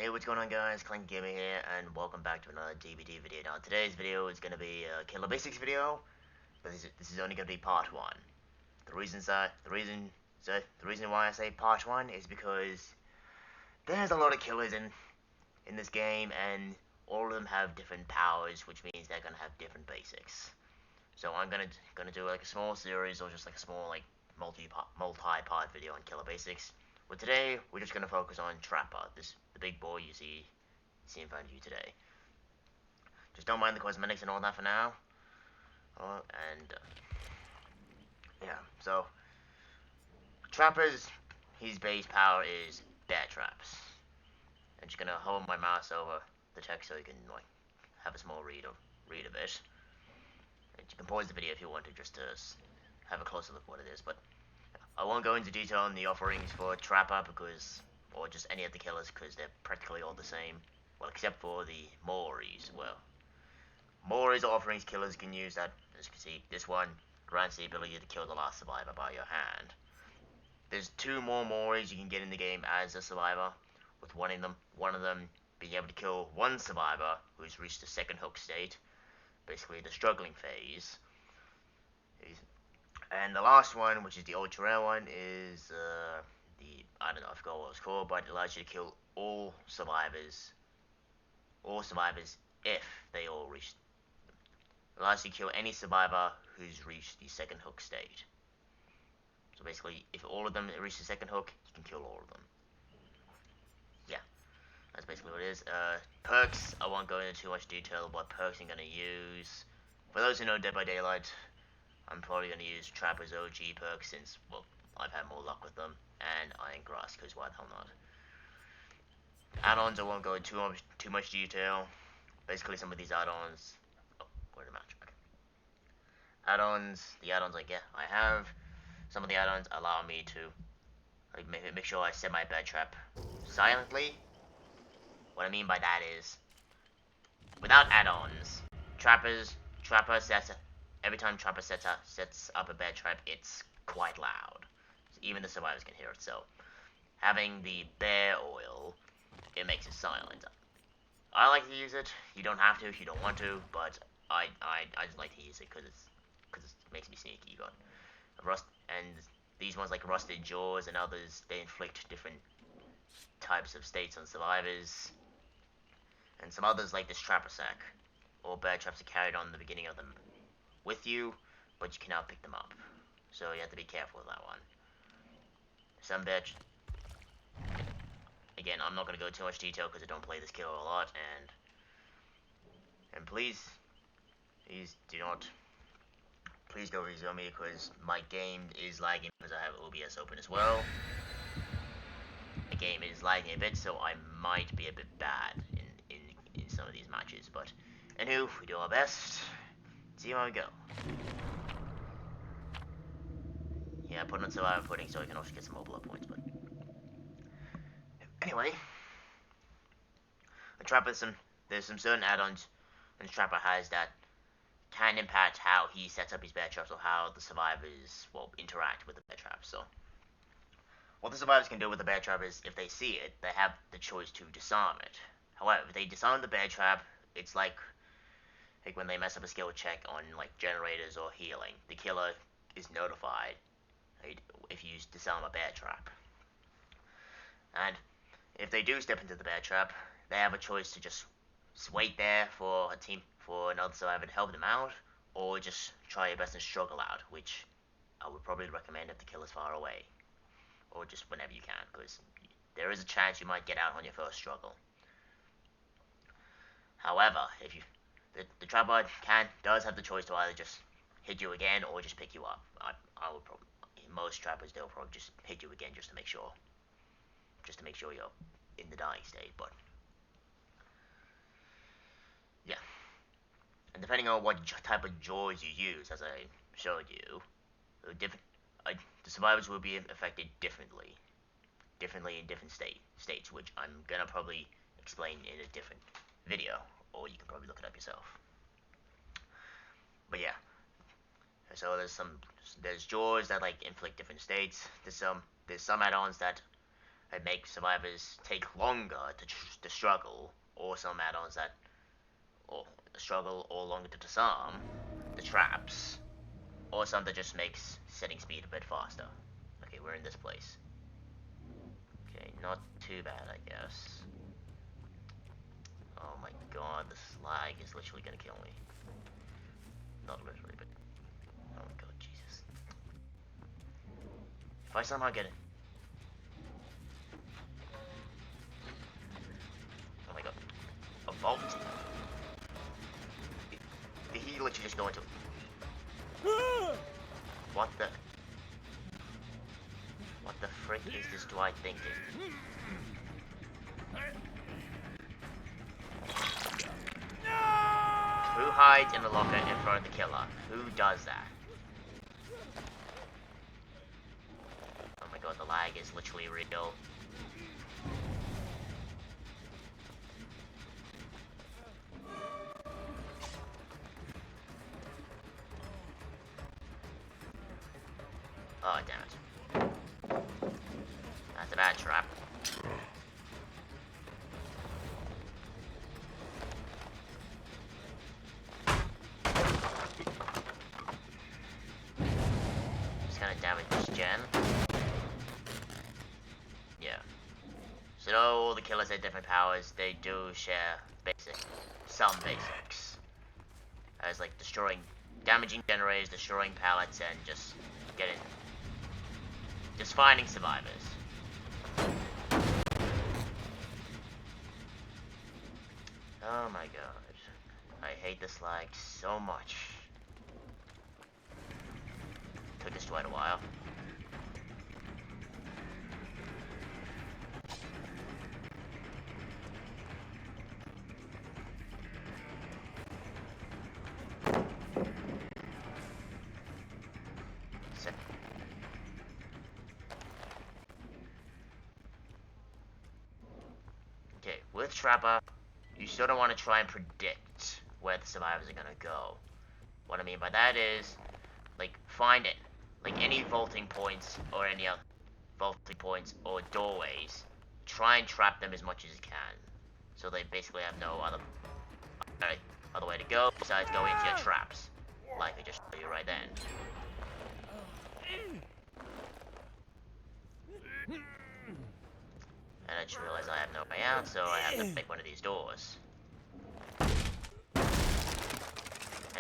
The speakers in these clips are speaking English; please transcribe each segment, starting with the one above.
Hey, what's going on, guys? Clank Gamer here, and welcome back to another DBD video. Now, today's video is going to be a Killer Basics video, but this is only going to be part one. The reason why I say part one is because there's a lot of killers in this game, and all of them have different powers, which means they're going to have different basics. So I'm gonna do like a small series or just like a small like multi-part video on Killer Basics. But today we're just gonna focus on Trapper, the big boy you see in front of you today. Just don't mind the cosmetics and all that for now. And yeah, so Trapper's his base power is bear traps. I'm just gonna hold my mouse over the text so you can like have a small read of it. And you can pause the video if you want to just to have a closer look at what it is, but I won't go into detail on the offerings for Trapper or just any of the killers because they're practically all the same. Well, except for the Moris. Well, Moris are offerings killers can use that, as you can see, this one grants the ability to kill the last survivor by your hand. There's two more Moris you can get in the game as a survivor, with one of them being able to kill one survivor who's reached the second hook state, basically the struggling phase. And the last one, which is the ultra rare one, is I don't know, I forgot what it's called, but it allows you to kill all survivors if they all reach. It allows you to kill any survivor who's reached the second hook state. So basically, if all of them reach the second hook, you can kill all of them. Yeah, that's basically what it is. Perks, I won't go into too much detail what perks I'm going to use. For those who know Dead by Daylight, I'm probably going to use Trapper's OG perks since, well, I've had more luck with them, and Iron Grass, because why the hell not? Add-ons, I won't go into too much detail. Basically, some of these add-ons... Oh, where's the match? Okay. The add-ons I have, some of the add-ons allow me to make sure I set my bear trap silently. What I mean by that is, without add-ons, Trapper sets every time Trapper sets up a bear trap, it's quite loud. So even the survivors can hear it. So having the bear oil, it makes it silent. I like to use it. You don't have to if you don't want to, but I just like to use it because it makes me sneaky. You got rust, and these ones like Rusted Jaws and others, they inflict different types of states on survivors. And some others like this Trapper Sack. All bear traps are carried on the beginning of them with you, but you cannot pick them up. So you have to be careful with that one. Some bear... Again, I'm not going to go too much detail because I don't play this killer a lot, and please go easy on me because my game is lagging because I have OBS open as well. The game is lagging a bit, so I might be a bit bad in some of these matches, but anywho, we do our best. See how we go. Yeah, put on survivor footing so I can also get some mobile points, but anyway, the Trapper, there's some certain add-ons and Trapper has that can impact how he sets up his bear traps or how the survivors interact with the bear trap. So what the survivors can do with the bear trap is, if they see it, they have the choice to disarm it. However, if they disarm the bear trap, it's like when they mess up a skill check on like generators or healing, the killer is notified if you disarm a bear trap. And if they do step into the bear trap, they have a choice to just wait there for another survivor to help them out, or just try your best and struggle out, which I would probably recommend if the killer's far away, or just whenever you can, because there is a chance you might get out on your first struggle. However, if the Trapper does have the choice to either just hit you again or just pick you up. I would probably, most Trappers, they'll probably just hit you again just to make sure you're in the dying state. But yeah, and depending on what type of jaws you use, as I showed you, the survivors will be affected differently in different states, which I'm gonna probably explain in a different video, or you can probably look it up yourself. But yeah, so there's jaws that like inflict different states. There's some add-ons that and make survivors take longer to struggle, or some add-ons that or struggle or longer to disarm the traps, or some that just makes setting speed a bit faster. Okay, we're in this place. Okay, not too bad, I guess. Oh my god, this lag is literally gonna kill me. Not literally, but oh my god, Jesus. If I somehow get it. Oh my god. A vault? Did he literally just go into it? What the frick is this Dwight thinking? Who hides in the locker in front of the killer? Who does that? Oh my god, the lag is literally real. Oh, damn it. That's a bad trap. Just gonna damage this gen. Yeah. So all the killers have different powers. They do share some basics. As like damaging generators, destroying pallets, and just finding survivors. Oh my god. I hate this lag so much. Took us quite a while. Okay, with Trapper, you sort of want to try and predict where the survivors are gonna go. What I mean by that is, like, find it. Like, any vaulting points or any other vaulting points or doorways, try and trap them as much as you can. So they basically have no other way to go besides go into your traps. Like I just showed you right then. And I just realized I have no way out, so I have to pick one of these doors. And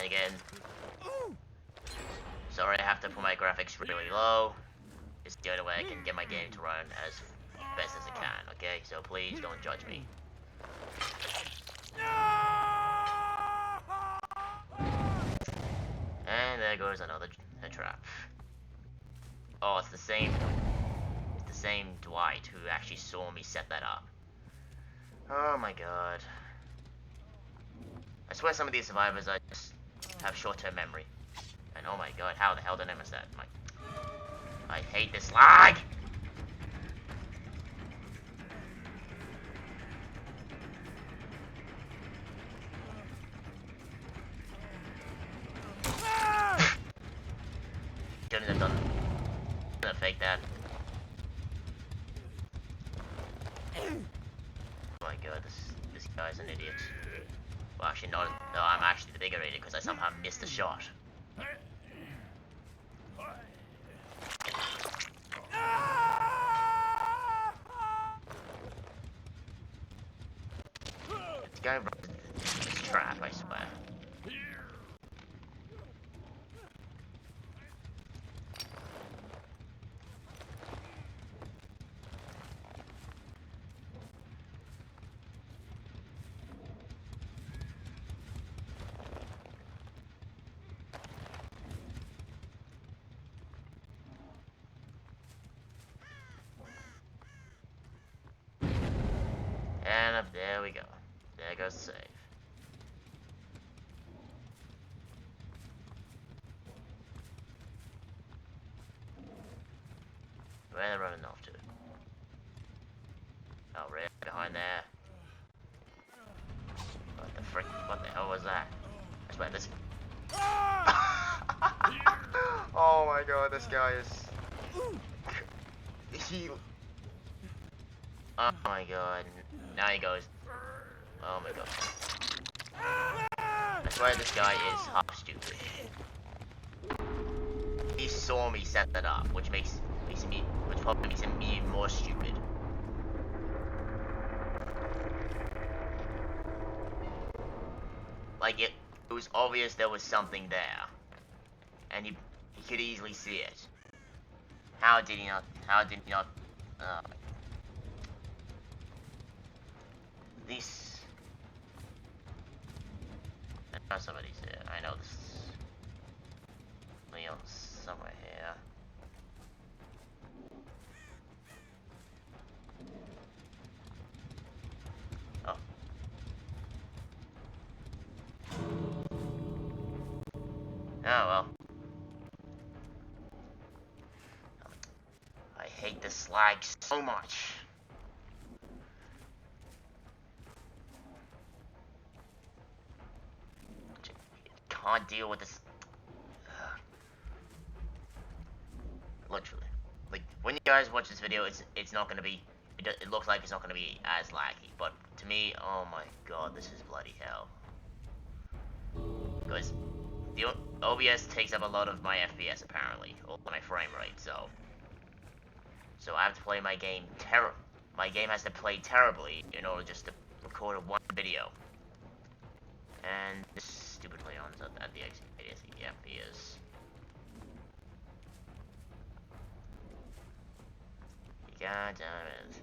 again, sorry I have to put my graphics really low. It's the only way I can get my game to run as best as it can, okay? So please don't judge me. And there goes another trap. Oh, it's the same Dwight who actually saw me set that up. Oh my god. I swear some of these survivors just have short-term memory. And oh my god, how the hell did I miss that? I hate this lag! Shouldn't have done. Gonna fake that. Oh my god, this guy's an idiot. Well, actually, no, I'm actually the bigger idiot because I somehow missed the shot. This guy runs this trap, I swear. And there we go. There goes the save. Where are they running off to? Oh, right behind there. What the frick? What the hell was that? I swear this. Oh my god, this guy is. Oh my god. Now he goes. Oh my god. I swear this guy is half stupid. He saw me set that up, which probably makes him even more stupid. Like it was obvious there was something there, and he could easily see it. How did he not? How did he not? These. I know somebody's here. I know this. Leon's somewhere here. Oh. Oh well. I hate this lag so much. Can't deal with this. Literally, like when you guys watch this video, it's not gonna be. It looks like it's not gonna be as laggy, but to me, oh my god, this is bloody hell. Because the OBS takes up a lot of my FPS apparently, or my frame rate, so I have to play my game My game has to play terribly in order just to record one video. And this stupid Leon's at the exit. Yeah, he is. God damn it.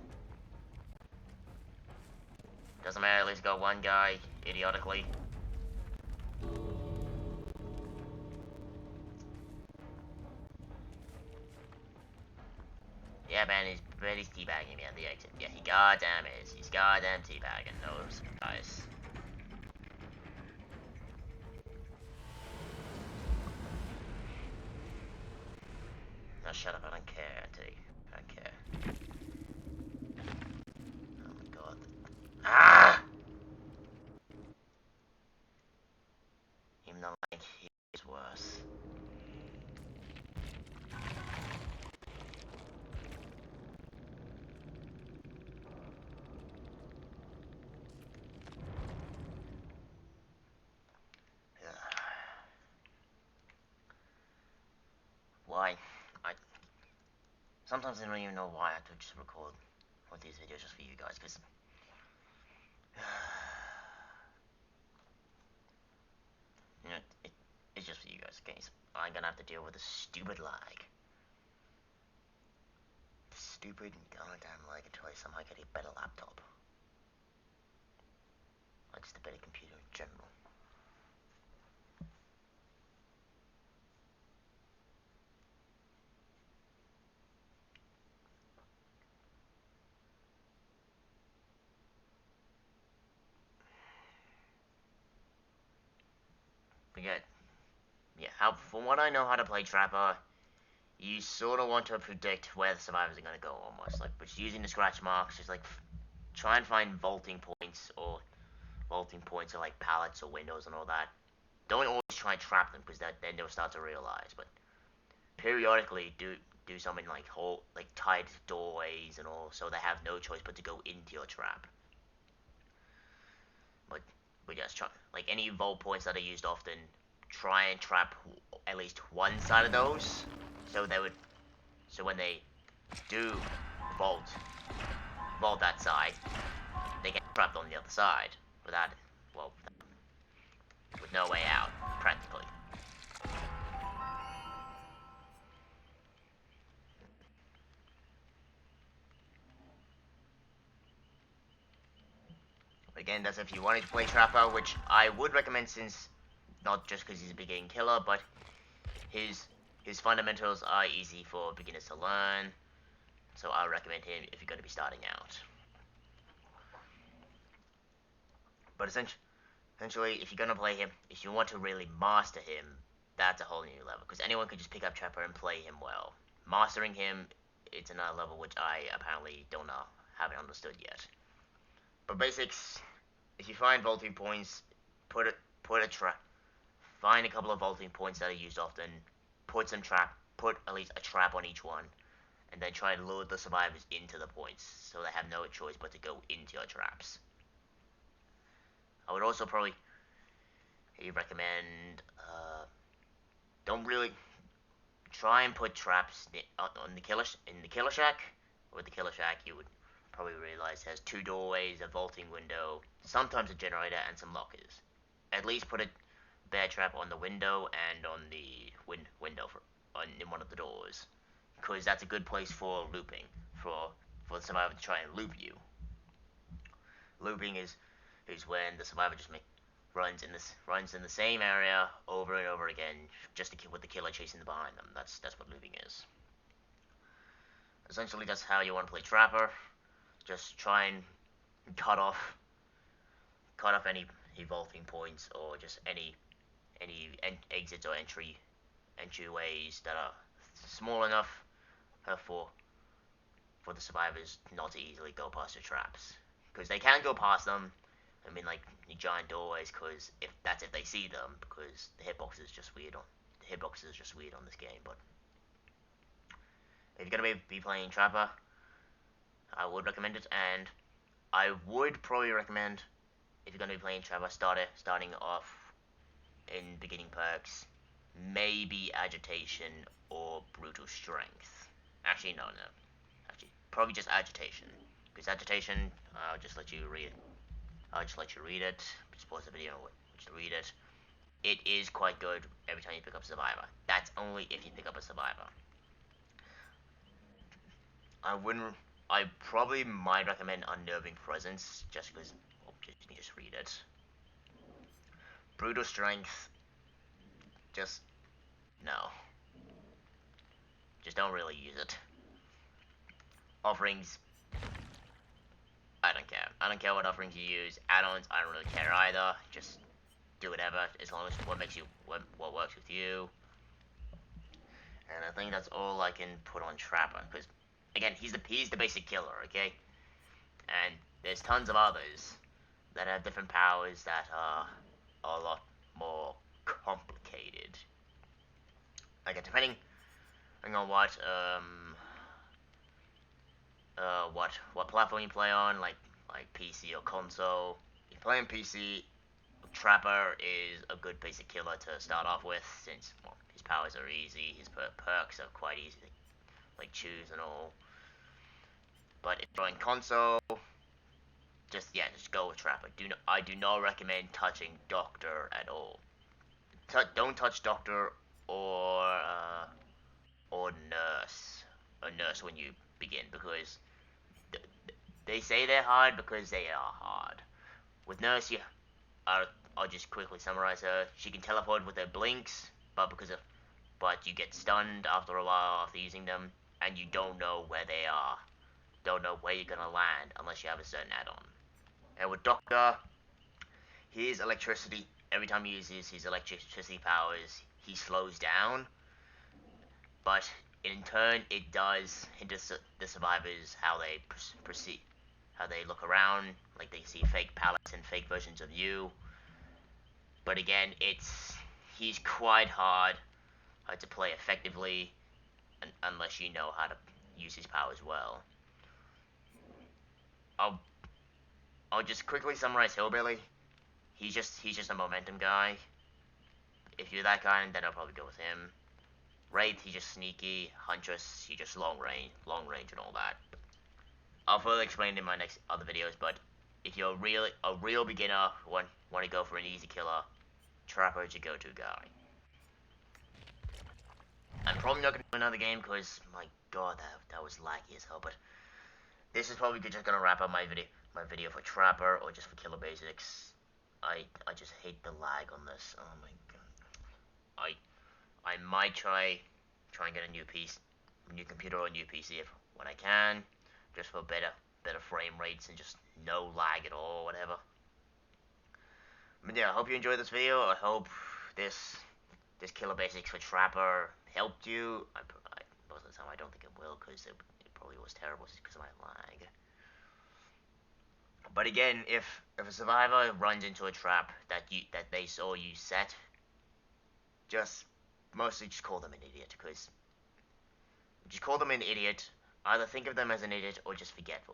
Doesn't matter, at least got one guy, idiotically. Yeah, man, he's teabagging me at the exit. Yeah, he goddamn is. He's goddamn teabagging those guys. Now shut up, I don't care, I don't care. Oh my god. Ah! Even though, like, he is worse. Why? Sometimes I don't even know why I have to just record with these videos just for you guys, because you know, it's just for you guys, okay? So I'm gonna have to deal with this stupid lag. Stupid goddamn lag until I somehow get a better laptop. Like just a better computer in general. But yeah, from what I know how to play Trapper, you sort of want to predict where the survivors are going to go almost. Like, but using the scratch marks, just like try and find vaulting points or like pallets or windows and all that. Don't always try and trap them because then they'll start to realize. But periodically do something like tied doorways and all, so they have no choice but to go into your trap. But we just try like any vault points that are used often. Try and trap at least one side of those, so when they do vault that side, they get trapped on the other side with no way out, practically. Again, that's if you wanted to play Trapper, which I would recommend, since not just because he's a beginning killer, but his fundamentals are easy for beginners to learn. So I recommend him if you're going to be starting out. But essentially, if you're going to play him, if you want to really master him, that's a whole new level. Because anyone could just pick up Trapper and play him well. Mastering him, it's another level which I apparently haven't understood yet. But basics, if you find vaulting points, find a couple of vaulting points that are used often, put at least a trap on each one, and then try and lure the survivors into the points, so they have no choice but to go into your traps. I would also probably recommend don't really try and put traps on the killer shack. With the killer shack, you would probably realize has two doorways, a vaulting window, sometimes a generator, and some lockers. At least put a bear trap on the window and on the window in one of the doors, because that's a good place for looping, for the survivor to try and loop you. Looping is when the survivor just runs in the same area over and over again, just to keep with the killer chasing behind them. That's what looping is. Essentially, that's how you want to play Trapper. Just try and cut off any vaulting points, or just any exits or entryways that are small enough for the survivors not to easily go past the traps, because they can go past them. I mean, like the giant doorways, because if they see them, because the hitbox is just weird on this game. But if you're gonna be playing Trapper, I would recommend it, and I would probably recommend, if you're gonna be playing Trapper, starting off in beginning perks, maybe Agitation or Brutal Strength. Actually, no. Actually, probably just Agitation, because Agitation, I'll just let you read it. Just pause the video and just read it. It is quite good every time you pick up a survivor. That's only if you pick up a survivor. I probably might recommend Unnerving Presence, just because. Let me just read it. Brutal Strength. Just no. Just don't really use it. Offerings. I don't care. I don't care what offerings you use. Add-ons, I don't really care either. Just do whatever, as long as what works with you. And I think that's all I can put on Trapper, because again, he's the basic killer, okay? And there's tons of others that have different powers that are a lot more complicated. Like, depending on what platform you play on, like PC or console. If you play on PC, Trapper is a good basic killer to start off with, since his powers are easy, his perks are quite easy to choose and all. But if you're on console, just go with Trapper. I do not recommend touching Doctor at all. Don't touch Doctor or Nurse when you begin, because they say they're hard because they are hard. With Nurse, I'll just quickly summarize her. She can teleport with her blinks, but you get stunned after a while after using them, and you don't know where they are. Don't know where you're gonna land unless you have a certain add-on. And with Doctor, his electricity, every time he uses his electricity powers, he slows down, but in turn it does hinder the survivors how they proceed, how they look around, like they see fake palettes and fake versions of you. But again, he's quite hard to play effectively, unless you know how to use his powers well. I'll just quickly summarize Hillbilly. He's just a momentum guy. If you're that guy, then I'll probably go with him. Wraith, he's just sneaky. Huntress, he's just long range and all that. I'll further explain in my next other videos, but if you're a real beginner, want to go for an easy killer, Trapper is your go-to guy. I'm probably not going to do another game, because my god, that was laggy as hell, but this is probably just going to wrap up my video for Trapper, or just for Killer Basics. I just hate the lag on this. Oh my god. I might try and get a new computer or a new PC when I can, just for better frame rates and just no lag at all, or whatever. But yeah, I hope you enjoyed this video. I hope this Killer Basics for Trapper helped you. Most of the time I don't think it will, because it probably was terrible because of my lag. But again, if a survivor runs into a trap that they saw you set, mostly just call them an idiot, because just call them an idiot, Either think of them as an idiot or just forgetful.